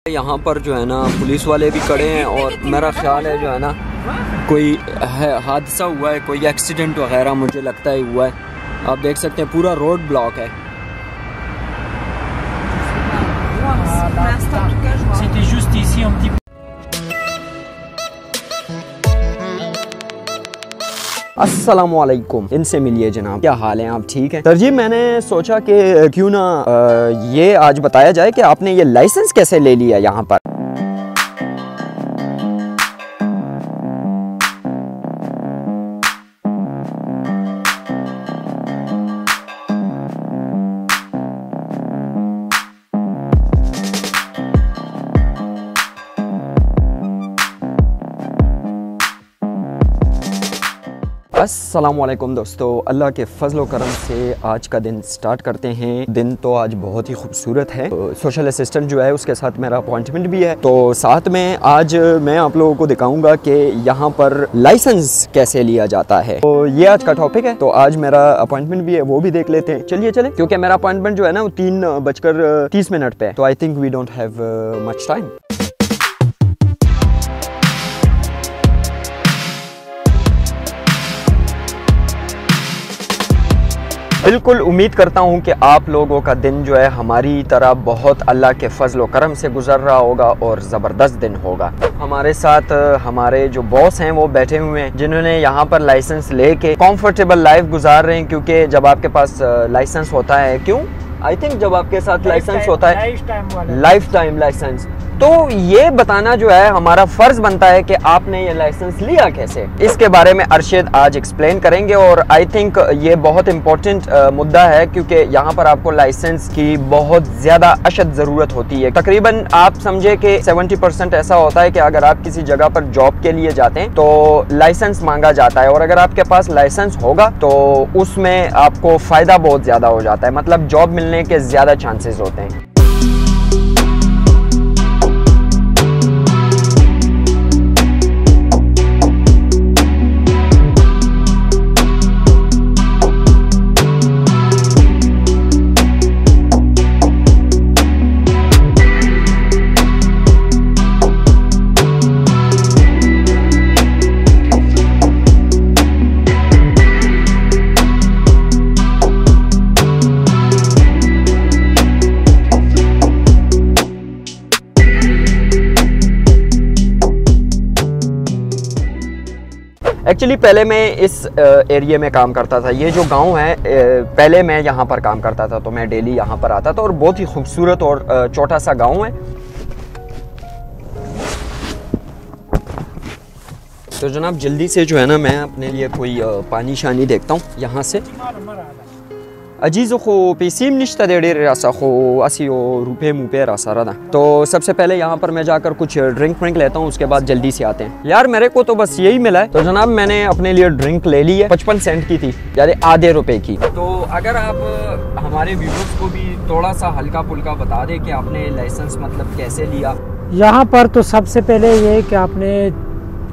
यहाँ पर जो है ना पुलिस वाले भी खड़े हैं और मेरा ख्याल है जो है ना कोई हादसा हुआ है, कोई एक्सीडेंट वगैरह मुझे लगता है हुआ है। आप देख सकते हैं पूरा रोड ब्लॉक है। अस्सलामुअलैकुम, इनसे मिलिए जनाब, क्या हाल है, आप ठीक हैं? तरजीब मैंने सोचा कि क्यों ना ये आज बताया जाए कि आपने ये लाइसेंस कैसे ले लिया यहाँ पर। अस्सलामुअलैकुम दोस्तों, अल्लाह के फजल करम से आज का दिन स्टार्ट करते हैं। दिन तो आज बहुत ही खूबसूरत है। तो सोशल असिस्टेंट जो है उसके साथ मेरा अपॉइंटमेंट भी है, तो साथ में आज मैं आप लोगों को दिखाऊंगा कि यहाँ पर लाइसेंस कैसे लिया जाता है। तो ये आज का टॉपिक है। तो आज मेरा अपॉइंटमेंट भी है, वो भी देख लेते हैं। चलिए चले, क्योंकि मेरा अपॉइंटमेंट जो है ना वो 3:30 पे है, तो I think we don't have much time. बिल्कुल उम्मीद करता हूँ कि आप लोगों का दिन जो है हमारी तरह बहुत अल्लाह के फजल करम से गुजर रहा होगा और ज़बरदस्त दिन होगा। हमारे साथ हमारे जो बॉस हैं वो बैठे हुए हैं, जिन्होंने यहाँ पर लाइसेंस लेके कंफर्टेबल लाइफ गुजार रहे हैं। क्योंकि जब आपके पास लाइसेंस होता है, क्यों आई थिंक जब आपके साथ लाइसेंस होता है लाइफ टाइम लाइसेंस, तो ये बताना जो है हमारा फर्ज बनता है कि आपने ये लाइसेंस लिया कैसे। इसके बारे में अरशद आज एक्सप्लेन करेंगे और आई थिंक ये बहुत इंपॉर्टेंट मुद्दा है, क्योंकि यहाँ पर आपको लाइसेंस की बहुत ज़्यादा अशद ज़रूरत होती है। तकरीबन आप समझे कि 70% ऐसा होता है कि अगर आप किसी जगह पर जॉब के लिए जाते हैं तो लाइसेंस मांगा जाता है, और अगर आपके पास लाइसेंस होगा तो उसमें आपको फ़ायदा बहुत ज़्यादा हो जाता है, मतलब जॉब मिलने के ज़्यादा चांसेस होते हैं। एक्चुअली पहले मैं इस एरिया में काम करता था। ये जो गांव है, पहले मैं यहाँ पर काम करता था, तो मैं डेली यहाँ पर आता था और बहुत ही खूबसूरत और छोटा सा गांव है। तो जनाब जल्दी से जो है ना मैं अपने लिए कोई पानी शानी देखता हूँ यहाँ से। अजीज़ खो पेसीम निश्ता देड़े रासा खो असियो रुपये मुपे रासा रहा। तो सबसे पहले यहाँ पर मैं जाकर कुछ ड्रिंक लेता हूँ, उसके बाद जल्दी से आते हैं। यार मेरे को तो बस यही मिला है। तो जनाब मैंने अपने लिए ड्रिंक ले ली है, 55 सेंट की थी, यानी आधे रुपए की। तो अगर आप हमारे व्यूअर्स को भी थोड़ा सा हल्का फुल्का बता दें कि आपने लाइसेंस मतलब कैसे लिया। यहाँ पर तो सबसे पहले ये कि आपने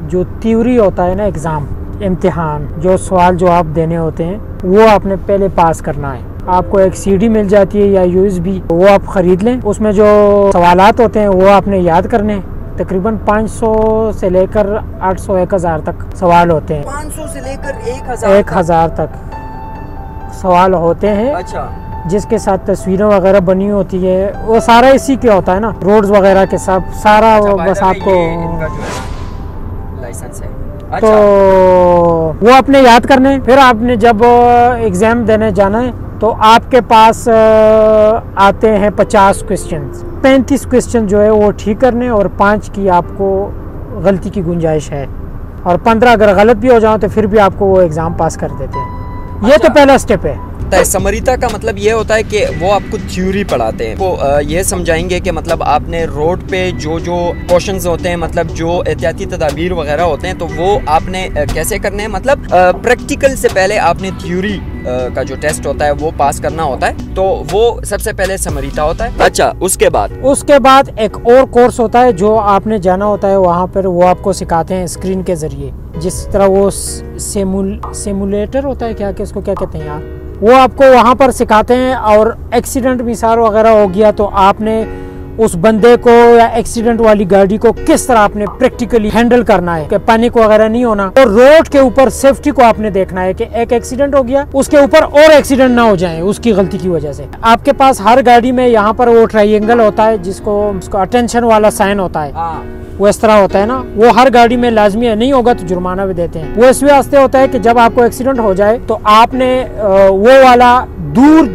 जो थ्योरी होता है ना, एग्ज़ाम इम्तिहान, जो सवाल जो आप देने होते हैं वो आपने पहले पास करना है। आपको एक सीडी मिल जाती है या यूएसबी, वो आप ख़रीद लें। उसमें जो सवालात होते हैं वो आपने याद करने हैं। तकरीबन 500 से लेकर 800 1000 तक सवाल होते हैं। 500 से लेकर 1000 तक सवाल होते हैं। अच्छा। जिसके साथ तस्वीरें वगैरह बनी होती है, वो सारा इसी के होता है ना, रोड्स वगैरह के सब सारा। अच्छा, बस आपको लाइसेंस है। अच्छा। तो वो आपने याद करने। फिर आपने जब एग्ज़ाम देने जाना है तो आपके पास आते हैं 50 क्वेश्चन। 35 क्वेश्चन जो है वो ठीक करने और 5 की आपको गलती की गुंजाइश है, और 15 अगर गलत भी हो जाओ तो फिर भी आपको वो एग्ज़ाम पास कर देते हैं। ये तो पहला स्टेप है। समरीता का मतलब ये होता है कि वो आपको थ्योरी पढ़ाते हैं, वो ये समझाएंगे कि मतलब आपने रोड पे जो जो क्वेश्चंस होते हैं, मतलब जो एहतियाती तदाबीर वगैरह होते हैं, तो वो आपने कैसे करने हैं। मतलब प्रैक्टिकल से पहले आपने थ्योरी का जो टेस्ट होता है वो पास करना होता है, तो वो सबसे पहले समरीता होता है। अच्छा, उसके बाद एक और कोर्स होता है जो आपने जाना होता है वहाँ पर। वो आपको सिखाते हैं स्क्रीन के जरिए, जिस तरह वो सिमुलेटर होता है, क्या इसको क्या कहते हैं यार, वो आपको वहाँ पर सिखाते हैं। और एक्सीडेंट मिसाल वगैरह हो गया तो आपने उस बंदे को या एक्सीडेंट वाली गाड़ी को किस तरह आपने प्रैक्टिकली हैंडल करना है कि पैनिक वगैरह नहीं होना। और रोड के ऊपर सेफ्टी को आपने देखना है कि एक एक्सीडेंट हो गया उसके ऊपर और एक्सीडेंट ना हो जाए उसकी गलती की वजह से। आपके पास हर गाड़ी में यहाँ पर वो ट्रायंगल होता है जिसको अटेंशन वाला साइन होता है, वो इस तरह होता है ना, वो हर गाड़ी में लाजमी है, नहीं होगा तो जुर्माना भी देते हैं। वो इस वास्ते होता है कि जब आपको एक्सीडेंट हो जाए तो आपने वो वाला दूर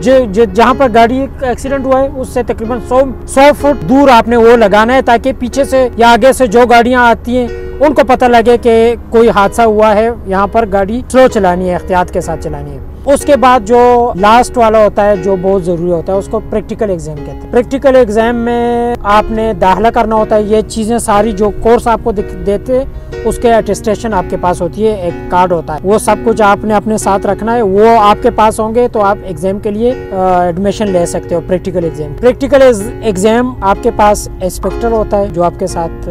जहाँ पर गाड़ी एक्सीडेंट हुआ है उससे तकरीबन 100 फुट दूर आपने वो लगाना है, ताकि पीछे से या आगे से जो गाड़ियाँ आती हैं उनको पता लगे कि कोई हादसा हुआ है, यहाँ पर गाड़ी स्लो चलानी है, एहतियात के साथ चलानी है। उसके बाद जो लास्ट वाला होता है जो बहुत जरूरी होता है उसको प्रैक्टिकल एग्जाम कहते हैं। प्रैक्टिकल एग्जाम में आपने दाखिला करना होता है। ये चीजें सारी जो कोर्स आपको देते उसके अटेस्टेशन आपके पास होती है, एक कार्ड होता है, वो सब कुछ आपने अपने साथ रखना है। वो आपके पास होंगे तो आप एग्जाम के लिए एडमिशन ले सकते हो। प्रैक्टिकल एग्जाम आपके पास इंस्पेक्टर होता है जो आपके साथ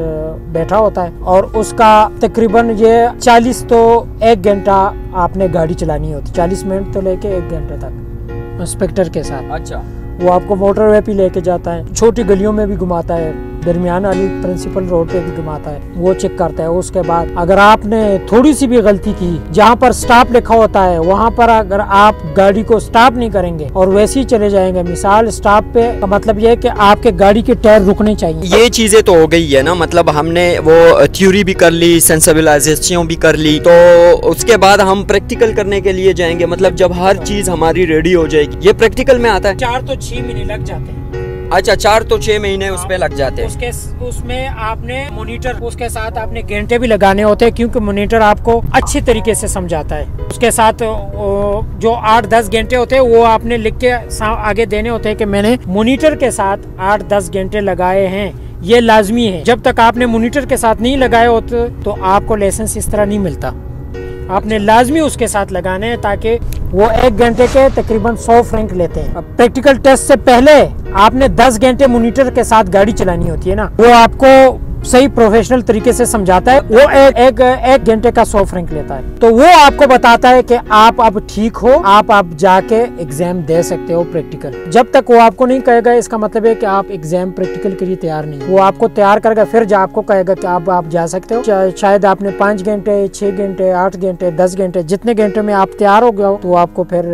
बैठा होता है और उसका तकरीबन ये 40 तो 1 घंटा आपने गाड़ी चलानी होती, 40 मिनट तो लेके 1 घंटे तक इंस्पेक्टर के साथ। अच्छा, वो आपको मोटरवे पे लेके जाता है, छोटी गलियों में भी घुमाता है, दरमियान वाली प्रिंसिपल रोड पे भी घुमाता है, वो चेक करता है। उसके बाद अगर आपने थोड़ी सी भी गलती की, जहाँ पर स्टॉप लिखा होता है वहाँ पर अगर आप गाड़ी को स्टॉप नहीं करेंगे और वैसे ही चले जाएंगे, मिसाल स्टॉप पे का मतलब ये है कि आपके गाड़ी के टायर रुकने चाहिए। ये चीजें तो हो गई है ना, मतलब हमने वो थ्योरी भी कर ली, सेंसिबिलाइजेशन भी कर ली, तो उसके बाद हम प्रैक्टिकल करने के लिए जाएंगे। मतलब जब हर चीज हमारी रेडी हो जाएगी, ये प्रैक्टिकल में आता है। 4 तो 6 महीने लग जाते हैं। अच्छा, 4 तो 6 महीने उस पे लग जाते हैं। उसमें आपने मॉनिटर, उसके साथ आपने घंटे भी लगाने होते हैं, क्योंकि मॉनिटर आपको अच्छी तरीके से समझाता है। उसके साथ जो 8-10 घंटे होते हैं वो आपने लिख के आगे देने होते हैं कि मैंने मॉनिटर के साथ 8-10 घंटे लगाए हैं। ये लाजमी है। जब तक आपने मॉनिटर के साथ नहीं लगाए होते तो आपको लाइसेंस इस तरह नहीं मिलता। आपने लाजमी उसके साथ लगाने हैं, ताकि वो 1 घंटे के तकरीबन 100 फ्रैंक लेते हैं। अब प्रैक्टिकल टेस्ट से पहले आपने 10 घंटे मॉनिटर के साथ गाड़ी चलानी होती है ना, वो आपको सही प्रोफेशनल तरीके से समझाता है। वो एक घंटे का 100 फ्रैंक लेता है, तो वो आपको बताता है कि आप अब ठीक हो, आप जाके एग्जाम दे सकते हो प्रैक्टिकल। जब तक वो आपको नहीं कहेगा इसका मतलब है कि आप एग्जाम प्रैक्टिकल के लिए तैयार नहीं। वो आपको तैयार करेगा, फिर आपको कहेगा कि आप जा सकते हो। शायद आपने 5 घंटे, 6 घंटे, 8 घंटे, 10 घंटे, जितने घंटे में आप तैयार हो गए हो तो आपको फिर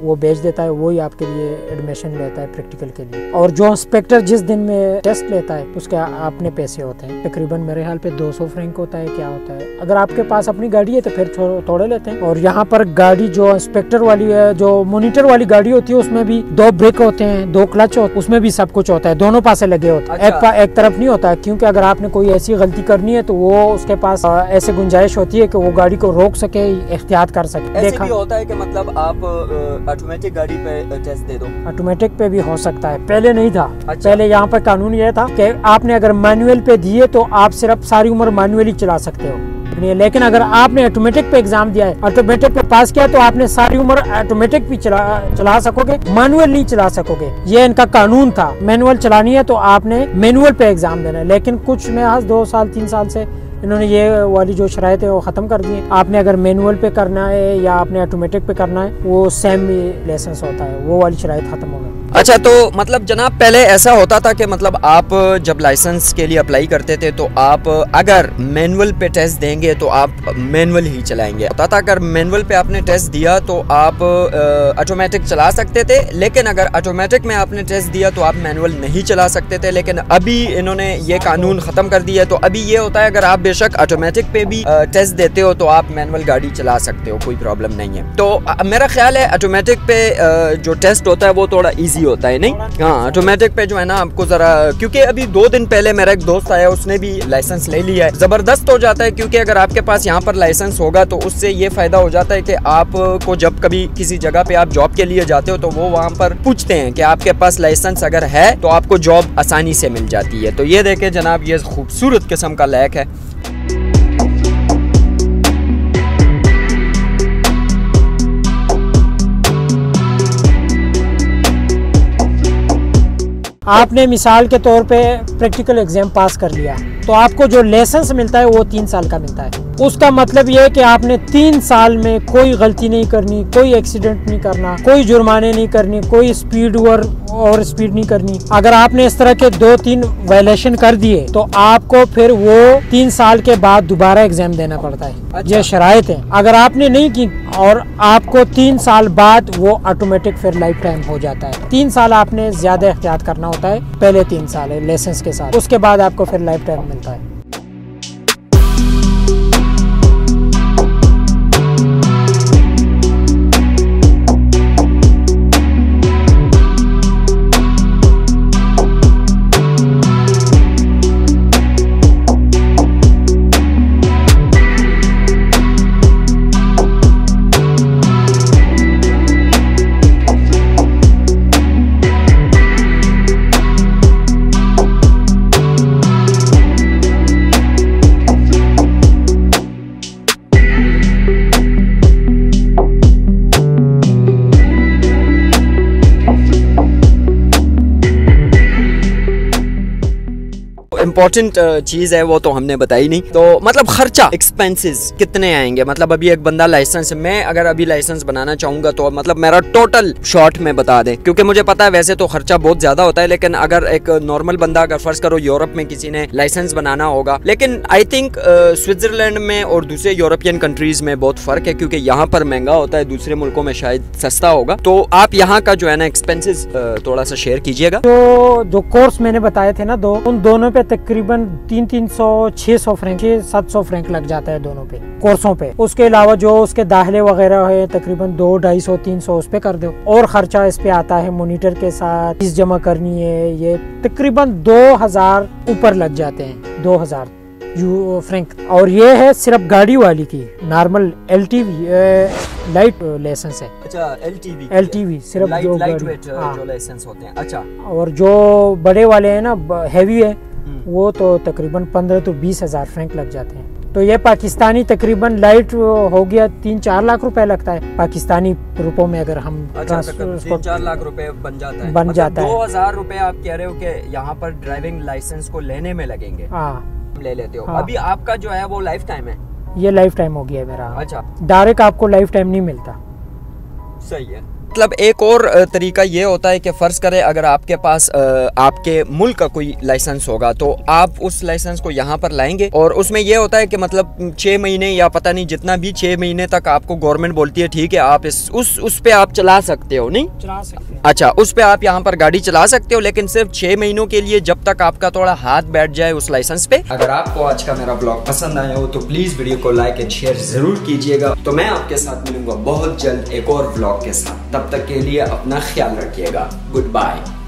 वो भेज देता है, वही आपके लिए एडमिशन लेता है प्रैक्टिकल के लिए। और जो इंस्पेक्टर जिस दिन में टेस्ट लेता है उसके अपने पैसे होते हैं, तकरीबन मेरे ख्याल पे 200 फ्रैंक होता है, क्या होता है। अगर आपके पास अपनी गाड़ी है तो फिर थोड़े लेते हैं। और यहाँ पर गाड़ी जो इंस्पेक्टर वाली है, जो मॉनिटर वाली गाड़ी होती है, उसमें भी 2 ब्रेक होते हैं, 2 क्लच होते हैं, उसमें भी सब कुछ होता है, दोनों पासे लगे होते हैं। अच्छा। एक तरफ नहीं होता है, क्योंकि अगर आपने कोई ऐसी गलती करनी है तो वो उसके पास ऐसे गुंजाइश होती है कि वो गाड़ी को रोक सके, एहतियात कर सके। ऐसे भी होता है कि मतलब आप ऑटोमेटिक गाड़ी पे टेस्ट दे दो। ऑटोमेटिक पे भी हो सकता है, पहले नहीं था। अच्छा। पहले यहाँ पर कानून ये था कि आपने अगर मैनुअल पे दिए तो आप सिर्फ सारी उम्र मैनुअली चला सकते हो, लेकिन अगर आपने ऑटोमेटिक पे एग्जाम दिया है, ऑटोमेटिक पे पास किया, तो आपने सारी उम्र ऑटोमेटिक भी चला सकोगे, मैनुअल नहीं चला सकोगे। ये इनका कानून था। मैनुअल चलानी है तो आपने मैनुअल पे एग्जाम देना है, लेकिन कुछ महज 2 साल 3 साल से इन्होंने ये वाली जो शराइत है वो खत्म कर दी है। आपने अगर मैनुअल पे करना है या आपने ऑटोमेटिक पे करना है, वो सेम लाइसेंस होता है, वो वाली शराइत खत्म हो गई। अच्छा, तो मतलब जनाब पहले ऐसा होता था कि मतलब आप जब लाइसेंस के लिए अप्लाई करते थे तो आप अगर मैनुअल पे टेस्ट देंगे तो आप मैनुअल ही चलाएंगे। होता था अगर मैनुअल पे आपने टेस्ट दिया तो आप ऑटोमेटिक चला सकते थे, लेकिन अगर ऑटोमेटिक में आपने टेस्ट दिया तो आप मैनुअल नहीं चला सकते थे। लेकिन अभी इन्होंने ये कानून ख़त्म कर दिया है, तो अभी ये होता है अगर आप बेशक ऑटोमेटिक पे भी टेस्ट देते हो तो आप मैनुअल गाड़ी चला सकते हो, कोई प्रॉब्लम नहीं है। तो मेरा ख्याल है ऑटोमेटिक पे जो टेस्ट होता है वो थोड़ा ईजी होता है, नहीं? हाँ, ऑटोमेटिक पे जो है ना आपको जरा, क्योंकि अभी 2 दिन पहले मेरा एक दोस्त आया, उसने भी लाइसेंस ले लिया है। जबरदस्त हो जाता है, क्योंकि अगर आपके पास यहाँ पर लाइसेंस होगा तो उससे ये फायदा हो जाता है कि आपको जब कभी किसी जगह पे आप जॉब के लिए जाते हो तो वो वहाँ पर पूछते हैं कि आपके पास लाइसेंस अगर है तो आपको जॉब आसानी से मिल जाती है। तो ये देखे जनाब, ये खूबसूरत किस्म का लैक है। आपने मिसाल के तौर पे प्रैक्टिकल एग्जाम पास कर लिया तो आपको जो लाइसेंस मिलता है वो 3 साल का मिलता है। उसका मतलब ये है कि आपने 3 साल में कोई गलती नहीं करनी, कोई एक्सीडेंट नहीं करना, कोई जुर्माने नहीं करनी, कोई स्पीड और स्पीड नहीं करनी। अगर आपने इस तरह के 2-3 वायलेशन कर दिए तो आपको फिर वो 3 साल के बाद दोबारा एग्जाम देना पड़ता है। अच्छा। ये शराइत है। अगर आपने नहीं की और आपको 3 साल बाद वो ऑटोमेटिक फिर लाइफ टाइम हो जाता है। 3 साल आपने ज्यादा एहतियात करना होता है, पहले 3 साल है लाइसेंस के साथ, उसके बाद आपको फिर लाइफ टाइम मिलता है। इम्पोर्टेंट चीज़ है वो तो हमने बताई नहीं। तो मतलब खर्चा, एक्सपेंसेस कितने आएंगे? मतलब अभी एक बंदा लाइसेंस, मैं अगर अभी लाइसेंस बनाना चाहूँगा तो मतलब मेरा टोटल शॉर्ट में बता दें, क्योंकि मुझे पता है वैसे तो खर्चा बहुत ज़्यादा होता है, लेकिन अगर एक नॉर्मल बंदा, अगर फर्ज करो यूरोप में किसी ने लाइसेंस बनाना होगा, लेकिन आई थिंक स्विट्जरलैंड में और दूसरे यूरोपियन कंट्रीज़ में बहुत फ़र्क है, क्योंकि यहाँ पर महंगा होता है, दूसरे मुल्कों में शायद सस्ता होगा। तो आप यहाँ का जो है ना एक्सपेंसेस थोड़ा सा शेयर कीजिएगा। तो जो कोर्स मैंने बताए थे ना उन दोनों पे तकरीबन 300-600 फ्रैंक, 700 फ्रैंक लग जाता है दोनों पे कोर्सों पे। उसके अलावा जो उसके दाखिले वगैरह है तकरीबन 200-250-300 उस पे कर दो, और खर्चा इस पे आता है मॉनिटर के साथ, फीस जमा करनी है, ये तकरीबन 2000 ऊपर लग जाते हैं, 2000 फ्रैंक। और ये है सिर्फ गाड़ी वाली की नॉर्मल LTV लाइट लाइसेंस है। अच्छा, LTV सिर्फ जो लाइट वेट जो लाइसेंस होते हैं। अच्छा, और जो बड़े वाले हैं ना हैवी है, वो तो तकरीबन 15 से 20 हजार फ्रैंक लग जाते हैं। तो ये पाकिस्तानी तकरीबन लाइट हो गया 3-4 लाख रुपए लगता है पाकिस्तानी रुपयों में, अगर हम 3-4 लाख रुपए बन जाता है। बन जाता है। 2000 रुपए आप कह रहे हो कि यहाँ पर ड्राइविंग लाइसेंस को लेने में लगेंगे। हाँ, ले लेते हो। हाँ। अभी आपका जो है वो लाइफ टाइम है? ये लाइफ टाइम हो गया मेरा। अच्छा, डायरेक्ट आपको लाइफ टाइम नहीं मिलता। सही है। मतलब एक और तरीका ये होता है कि फ़र्ज़ करें अगर आपके पास आपके मुल्क का कोई लाइसेंस होगा तो आप उस लाइसेंस को यहाँ पर लाएंगे, और उसमें ये होता है कि मतलब 6 महीने या पता नहीं जितना भी 6 महीने तक आपको गवर्नमेंट बोलती है ठीक है आप उस पे आप चला सकते हो, नहीं चला सकते हैं। अच्छा, उस पे आप यहाँ पर गाड़ी चला सकते हो, लेकिन सिर्फ 6 महीनों के लिए, जब तक आपका थोड़ा हाथ बैठ जाए उस लाइसेंस पे। अगर आपको आज का मेरा ब्लॉग पसंद आया हो तो प्लीज वीडियो को लाइक एंड शेयर जरूर कीजिएगा। तो मैं आपके साथ मिलूंगा बहुत जल्द एक और ब्लॉग के साथ। तब तक के लिए अपना ख्याल रखिएगा। Good bye.